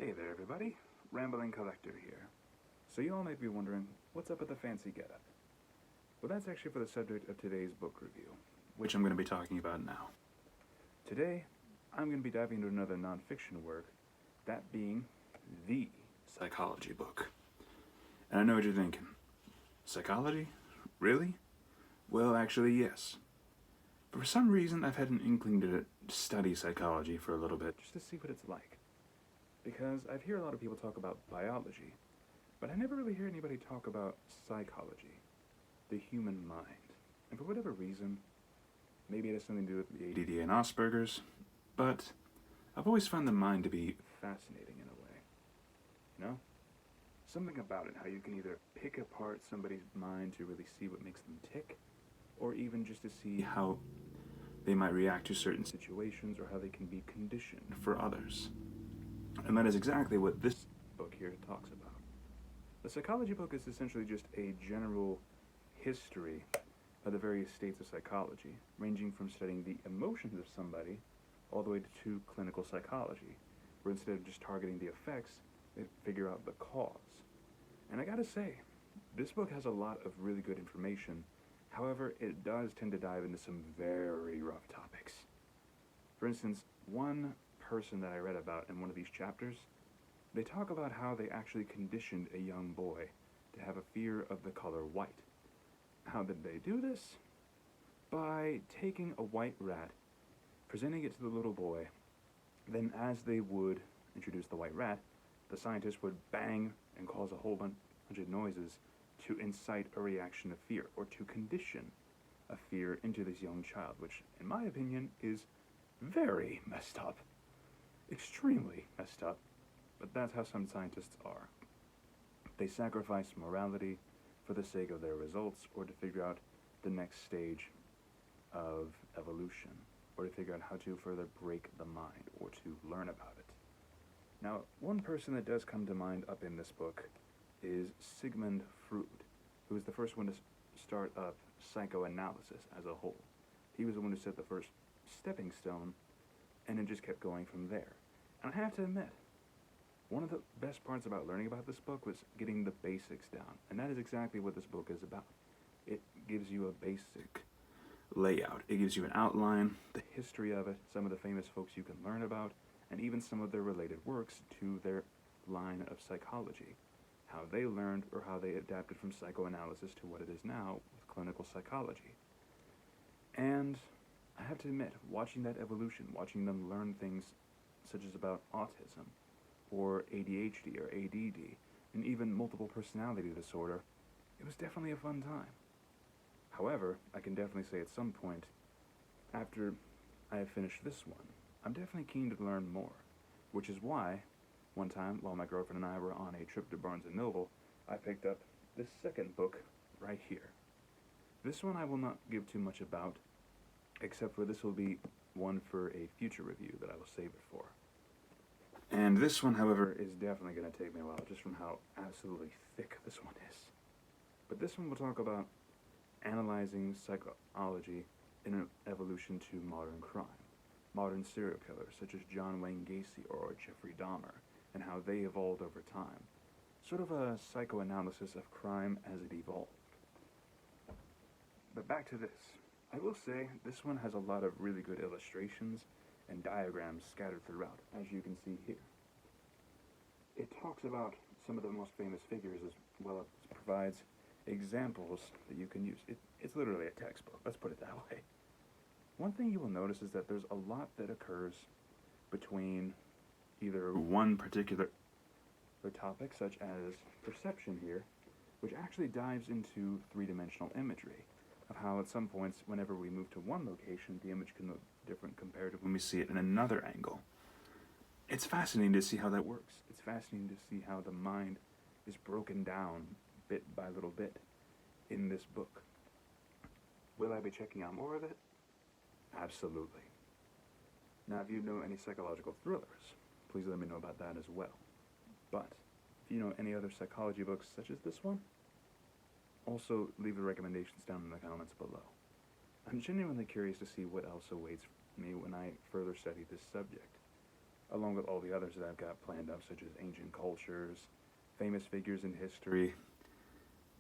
Hey there everybody, Rambling Collector here. So you all might be wondering, what's up with the fancy getup? Well, that's actually for the subject of today's book review, which I'm going to be talking about now. Today, I'm going to be diving into another nonfiction work, that being the psychology book. And I know what you're thinking. Psychology? Really? Well, actually, yes. But for some reason, I've had an inkling to study psychology for a little bit, just to see what it's like. Because I've heard a lot of people talk about biology, but I never really hear anybody talk about psychology, the human mind. And for whatever reason, maybe it has something to do with the ADD and Asperger's, but I've always found the mind to be fascinating in a way. You know? Something about it, how you can either pick apart somebody's mind to really see what makes them tick, or even just to see how they might react to certain situations or how they can be conditioned for others. And that is exactly what this book here talks about. The psychology book is essentially just a general history of the various states of psychology, ranging from studying the emotions of somebody all the way to clinical psychology, where instead of just targeting the effects, they figure out the cause. And I gotta say, this book has a lot of really good information. However, it does tend to dive into some very rough topics. For instance, one person that I read about in one of these chapters, they talk about how they actually conditioned a young boy to have a fear of the color white. How did they do this? By taking a white rat, presenting it to the little boy, then as they would introduce the white rat, the scientist would bang and cause a whole bunch of noises to incite a reaction of fear, or to condition a fear into this young child, which, in my opinion, is very messed up. Extremely messed up, but that's how some scientists are. They sacrifice morality for the sake of their results, or to figure out the next stage of evolution, or to figure out how to further break the mind, or to learn about it. Now, one person that does come to mind up in this book is Sigmund Freud, who was the first one to start up psychoanalysis as a whole. He was the one who set the first stepping stone, and it just kept going from there. And I have to admit, one of the best parts about learning about this book was getting the basics down, and that is exactly what this book is about. It gives you a basic layout. It gives you an outline, the history of it, some of the famous folks you can learn about, and even some of their related works to their line of psychology, how they learned or how they adapted from psychoanalysis to what it is now with clinical psychology. And I have to admit, watching that evolution, watching them learn things such as about autism, or ADHD, or ADD, and even multiple personality disorder, it was definitely a fun time. However, I can definitely say at some point, after I have finished this one, I'm definitely keen to learn more, which is why, one time, while my girlfriend and I were on a trip to Barnes & Noble, I picked up this second book right here. This one I will not give too much about, except for this will be one for a future review that I will save it for. And this one, however, is definitely going to take me a while, just from how absolutely thick this one is. But this one will talk about analyzing psychology in an evolution to modern crime. Modern serial killers, such as John Wayne Gacy or Jeffrey Dahmer, and how they evolved over time. Sort of a psychoanalysis of crime as it evolved. But back to this. I will say, this one has a lot of really good illustrations and diagrams scattered throughout, as you can see here. It talks about some of the most famous figures as well as provides examples that you can use. It's literally a textbook, let's put it that way. One thing you will notice is that there's a lot that occurs between either one particular topic, such as perception here, which actually dives into three-dimensional imagery, of how at some points, whenever we move to one location, the image can look different compared to when we see it in another angle. It's fascinating to see how that works. It's fascinating to see how the mind is broken down bit by little bit in this book. Will I be checking out more of it? Absolutely. Now, if you know any psychological thrillers, please let me know about that as well. But if you know any other psychology books such as this one, also leave the recommendations down in the comments below. I'm genuinely curious to see what else awaits me when I further study this subject. along with all the others that I've got planned up, such as ancient cultures, famous figures in history.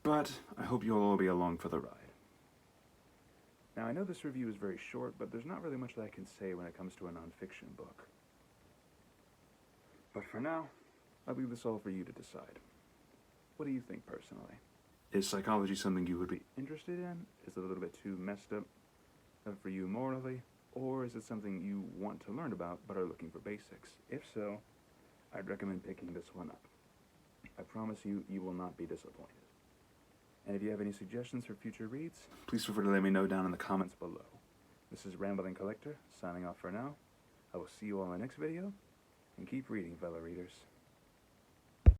But I hope you'll all be along for the ride. Now, I know this review is very short, but there's not really much that I can say when it comes to a nonfiction book. But for now, I'll leave this all for you to decide. What do you think personally? Is psychology something you would be interested in? Is it a little bit too messed up for you morally? Or is it something you want to learn about but are looking for basics? If so, I'd recommend picking this one up. I promise you, you will not be disappointed. And if you have any suggestions for future reads, please feel free to let me know down in the comments below. This is Rambling Collector, signing off for now. I will see you all in the next video, and keep reading, fellow readers.